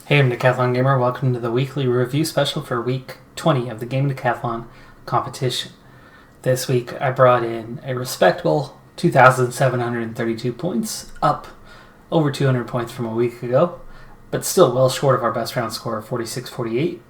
Hey, I'm Decathlon Gamer. Welcome to the weekly review special for week 20 of the Gaming Decathlon competition. This week I brought in a respectable 2,732 points, up over 200 points from a week ago, but still well short of our best round score of 46.48.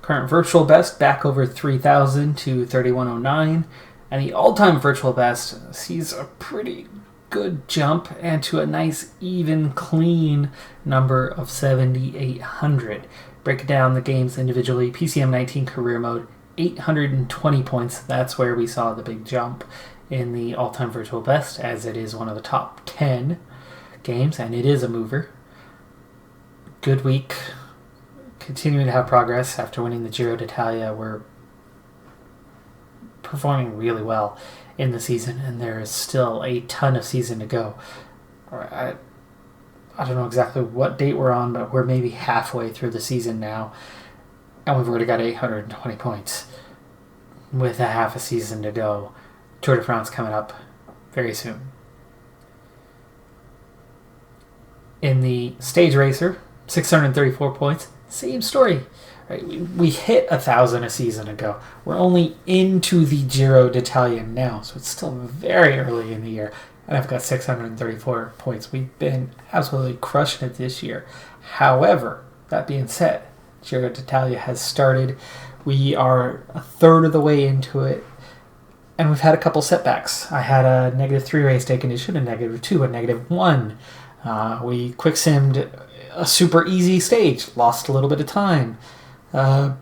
Current virtual best back over 3,000 to 3,109, and the all-time virtual best sees a pretty good jump and to a nice even clean number of 7,800. Break down the games individually. PCM 19 career mode, 820 points. That's where we saw the big jump in the all-time virtual best, as it is one of the top 10 games and it is a mover. Good week. Continuing to have progress after winning the Giro d'Italia. We're performing really well in the season, and there is still a ton of season to go. I don't know exactly what date we're on, but we're maybe halfway through the season now, and we've already got 820 points with a half a season to go. Tour de France coming up very soon. In the stage racer, 634 points, same story. Right, we hit 1,000 a season ago. We're only into the Giro d'Italia now, so it's still very early in the year. And I've got 634 points. We've been absolutely crushing it this year. However, that being said, Giro d'Italia has started. We are a third of the way into it, and we've had a couple setbacks. I had a -3 race day condition, a -2, a -1. We quick simmed a super easy stage, lost a little bit of time. And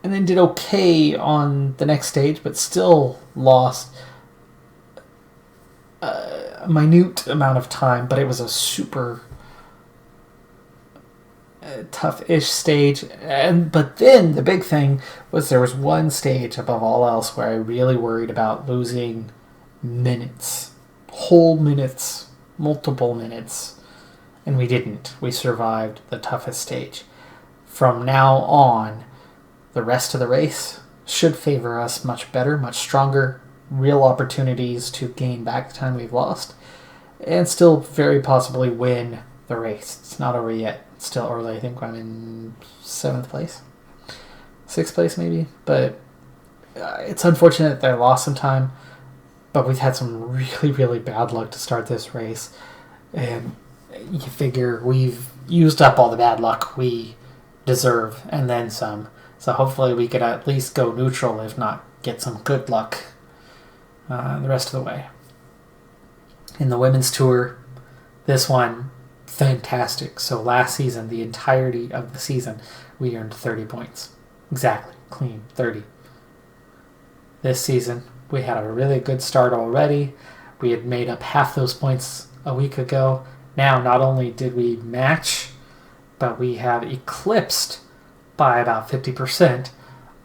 then did okay on the next stage, but still lost a minute amount of time. But it was a super tough-ish stage. But then the big thing was there was one stage above all else where I really worried about losing minutes, whole minutes, multiple minutes. And we didn't. We survived the toughest stage. From now on, the rest of the race should favor us much better, much stronger, real opportunities to gain back the time we've lost, and still very possibly win the race. It's not over yet. It's still early. I think I'm in 7th place. 6th place maybe. But it's unfortunate that I lost some time, but we've had some really, really bad luck to start this race. And you figure we've used up all the bad luck we deserve and then some. So hopefully we could at least go neutral, if not get some good luck the rest of the way. In the women's tour, this one, fantastic. So last season, the entirety of the season, we earned 30 points. Exactly, clean, 30. This season, we had a really good start already. We had made up half those points a week ago. Now, not only did we match, but we have eclipsed by about 50%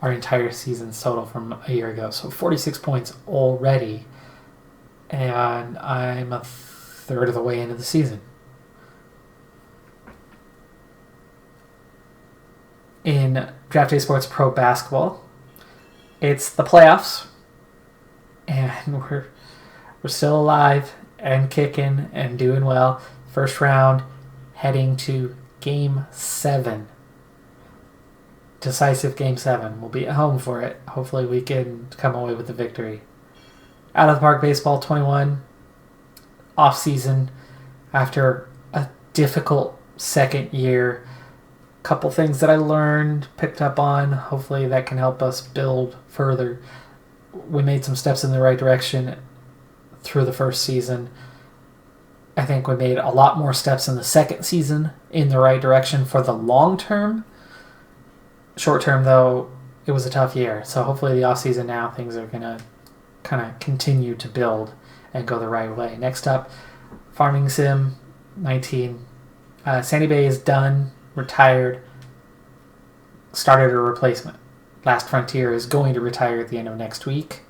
our entire season's total from a year ago. So 46 points already, and I'm a third of the way into the season. In Draft Day Sports Pro Basketball, it's the playoffs, and we're still alive and kicking and doing well. First round, heading to Game 7. Decisive Game 7. We'll be at home for it. Hopefully we can come away with the victory. Out of the Park Baseball 21. Off-season. After a difficult second year. Couple things that I learned, picked up on. Hopefully that can help us build further. We made some steps in the right direction through the first season. I think we made a lot more steps in the second season in the right direction for the long term. Short term, though, it was a tough year. So hopefully the off season now, things are going to kind of continue to build and go the right way. Next up, Farming Sim 19. Sandy Bay is done, retired, started a replacement. Last Frontier is going to retire at the end of next week.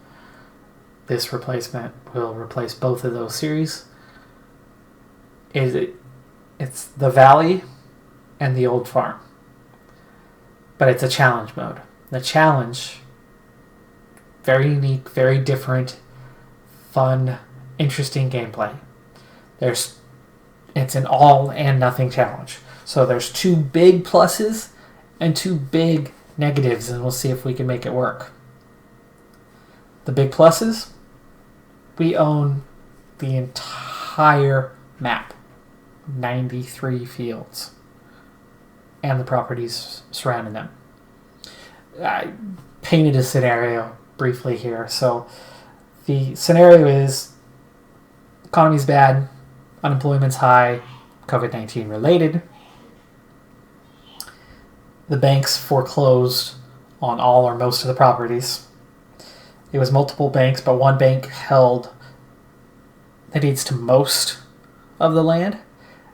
This replacement will replace both of those series. It's the Valley and the Old Farm. But it's a challenge mode. The challenge, very unique, very different, fun, interesting gameplay. There's It's an all and nothing challenge. So there's 2 big pluses and 2 big negatives, and we'll see if we can make it work. The big pluses, we own the entire map, 93 fields, and the properties surrounding them. I painted a scenario briefly here. So the scenario is economy's bad, unemployment's high, COVID-19 related. The banks foreclosed on all or most of the properties. It was multiple banks, but one bank held the deeds to most of the land.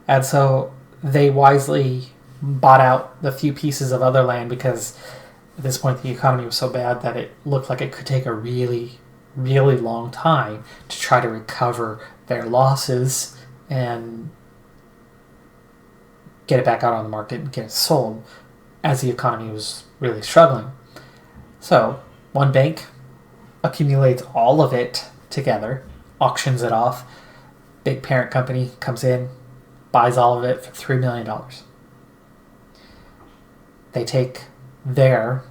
And so they wisely bought out the few pieces of other land because at this point the economy was so bad that it looked like it could take a really, really long time to try to recover their losses and get it back out on the market and get it sold as the economy was really struggling. So one bank accumulates all of it together, auctions it off. Big parent company comes in, buys all of it for $3 million. They take their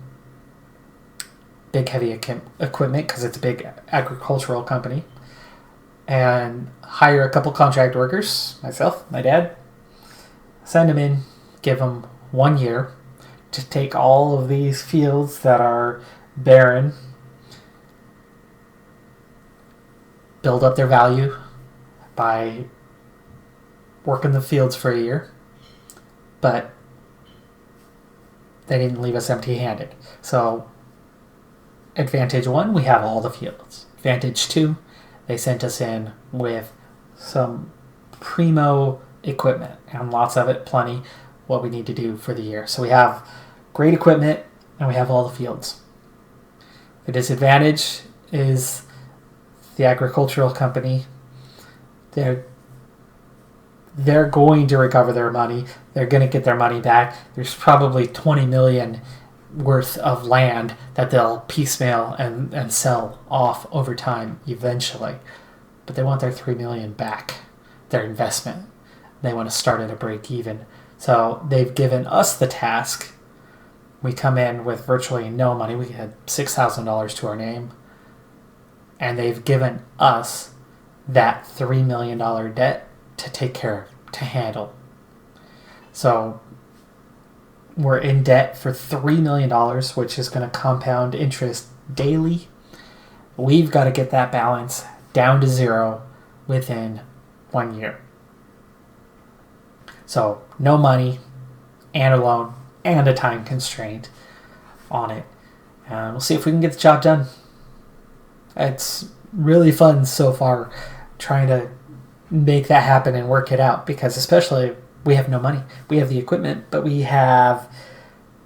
big heavy equipment, because it's a big agricultural company, and hire a couple contract workers, myself, my dad, send them in, give them 1 year to take all of these fields that are barren, build up their value by working the fields for a year, but they didn't leave us empty-handed. So advantage 1, we have all the fields. Advantage 2, they sent us in with some primo equipment, and lots of it, plenty, what we need to do for the year. So we have great equipment, and we have all the fields. The disadvantage is the agricultural company. They're going to recover their money. They're going to get their money back. There's probably $20 million worth of land that they'll piecemeal and sell off over time eventually. But they want their $3 million back, their investment. They want to start at a break even. So they've given us the task. We come in with virtually no money. We had $6,000 to our name. And they've given us that $3 million debt to take care of, to handle. So we're in debt for $3 million, which is going to compound interest daily. We've got to get that balance down to zero within 1 year. So no money and a loan and a time constraint on it. And we'll see if we can get the job done. It's really fun so far trying to make that happen and work it out, because especially we have no money. We have the equipment, but we have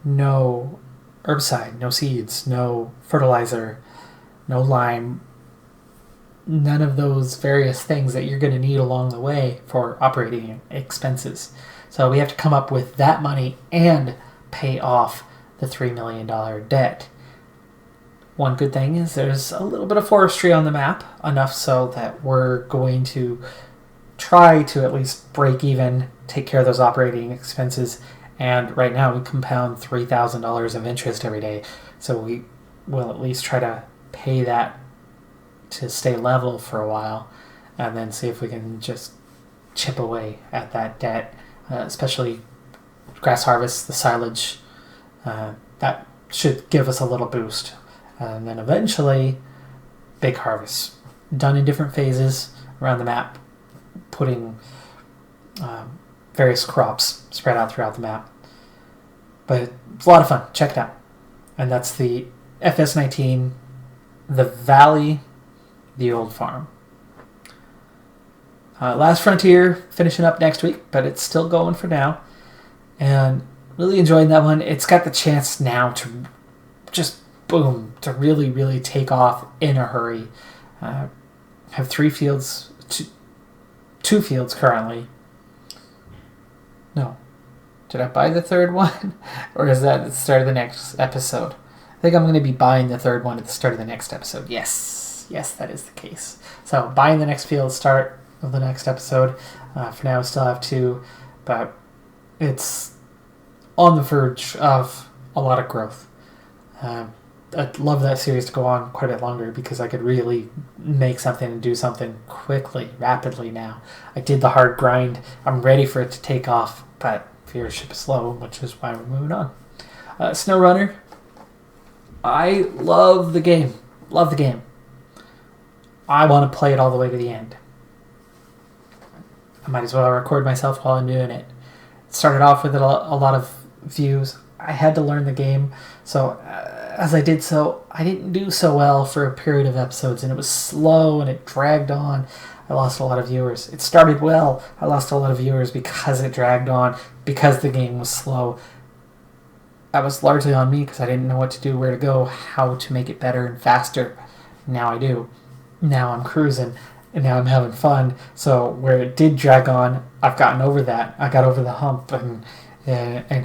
no herbicide, no seeds, no fertilizer, no lime, none of those various things that you're going to need along the way for operating expenses. So we have to come up with that money and pay off the $3 million debt. One good thing is there's a little bit of forestry on the map, enough so that we're going to try to at least break even, take care of those operating expenses, and right now we compound $3,000 of interest every day, so we will at least try to pay that to stay level for a while, and then see if we can just chip away at that debt, especially grass harvest, the silage, that should give us a little boost. And then eventually, big harvests, done in different phases around the map, putting various crops spread out throughout the map. But it's a lot of fun. Check it out. And that's the FS19, the Valley, the Old Farm. Last Frontier finishing up next week, but it's still going for now. And really enjoying that one. It's got the chance now to just boom, to really, really take off in a hurry. Have 3 fields, 2 fields currently. No. Did I buy the third one? Or is that at the start of the next episode? I think I'm going to be buying the third one at the start of the next episode. Yes, that is the case. So buying the next field, start of the next episode. For now, I still have 2, but it's on the verge of a lot of growth. I'd love that series to go on quite a bit longer because I could really make something and do something quickly, rapidly now. I did the hard grind. I'm ready for it to take off, but viewership is slow, which is why we're moving on. SnowRunner. I love the game. Love the game. I want to play it all the way to the end. I might as well record myself while I'm doing it. It started off with a lot of views. I had to learn the game, so as I did so, I didn't do so well for a period of episodes, and it was slow and it dragged on. I lost a lot of viewers. It started well. I lost a lot of viewers because it dragged on, because the game was slow. That was largely on me because I didn't know what to do, where to go, how to make it better and faster. Now I do. Now I'm cruising, and now I'm having fun. So where it did drag on, I've gotten over that. I got over the hump and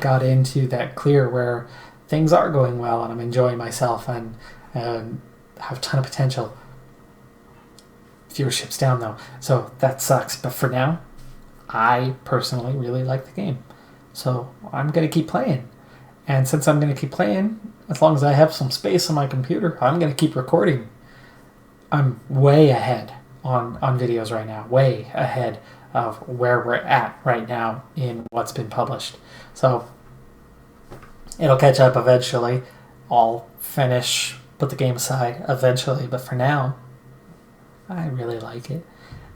got into that clear where things are going well and I'm enjoying myself and have a ton of potential. Viewership's down though, so that sucks. But for now, I personally really like the game. So I'm going to keep playing. And since I'm going to keep playing, as long as I have some space on my computer, I'm going to keep recording. I'm way ahead on videos right now, way ahead of where we're at right now in what's been published. So it'll catch up eventually. I'll finish, put the game aside eventually, but for now, I really like it.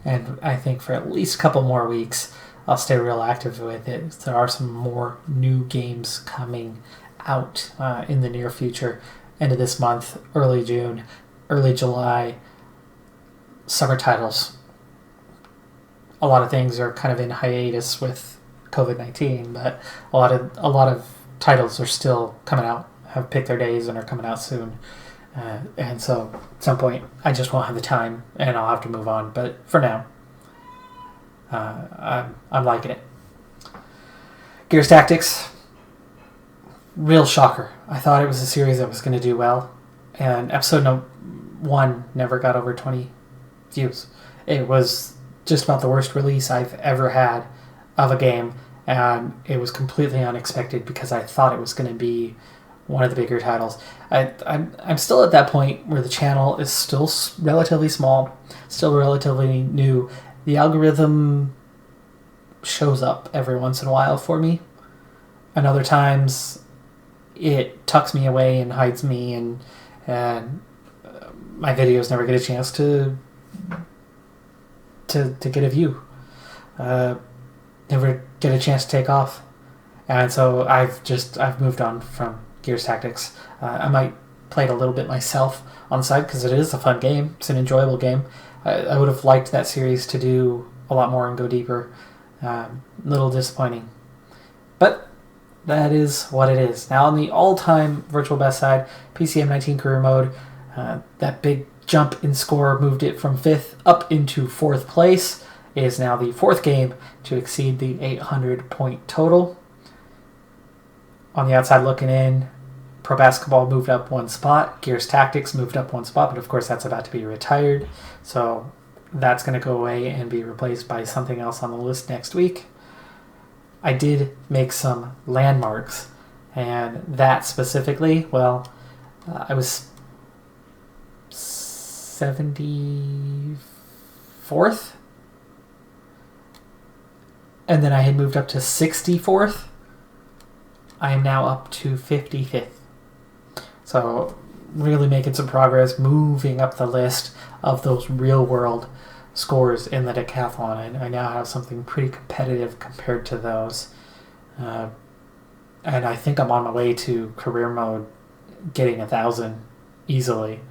And I think for at least a couple more weeks, I'll stay real active with it. There are some more new games coming out in the near future. End of this month, early June, early July, summer titles. A lot of things are kind of in hiatus with COVID-19, but a lot of titles are still coming out, have picked their days and are coming out soon. And so at some point, I just won't have the time and I'll have to move on. But for now, I'm liking it. Gears Tactics, real shocker. I thought it was a series that was going to do well, and episode 1 never got over 20 views. It was just about the worst release I've ever had of a game, and it was completely unexpected because I thought it was going to be one of the bigger titles. I'm still at that point where the channel is still relatively small, still relatively new. The algorithm shows up every once in a while for me, and other times it tucks me away and hides me, and my videos never get a chance to get a view, never get a chance to take off, and so I've moved on from Gears Tactics. I might play it a little bit myself on the side because it is a fun game. It's an enjoyable game. I would have liked that series to do a lot more and go deeper. Little disappointing. But that is what it is. Now on the all-time virtual best side, PCM 19 career mode, that big jump in score moved it from 5th up into 4th place. It is now the 4th game to exceed the 800 point total. On the outside looking in, Pro Basketball moved up 1 spot. Gears Tactics moved up 1 spot, but of course that's about to be retired. So that's going to go away and be replaced by something else on the list next week. I did make some landmarks, and that specifically, well, I was 74th, and then I had moved up to 64th. I am now up to 55th. So really making some progress, moving up the list of those real-world scores in the decathlon. And I now have something pretty competitive compared to those. And I think I'm on my way to career mode, getting 1,000 easily.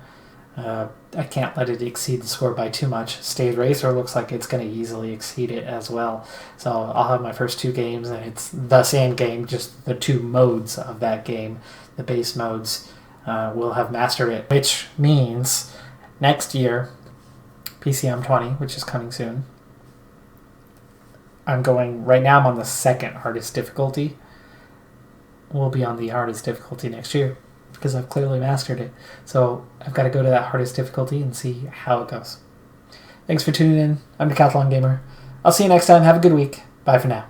I can't let it exceed the score by too much. Stage Racer looks like it's going to easily exceed it as well. So I'll have my first 2 games, and it's the same game, just the 2 modes of that game, the base modes. Will have mastered it, which means next year, PCM 20, which is coming soon. Right now I'm on the 2nd hardest difficulty. We'll be on the hardest difficulty next year because I've clearly mastered it. So I've got to go to that hardest difficulty and see how it goes. Thanks for tuning in. I'm Decathlon Gamer. I'll see you next time. Have a good week. Bye for now.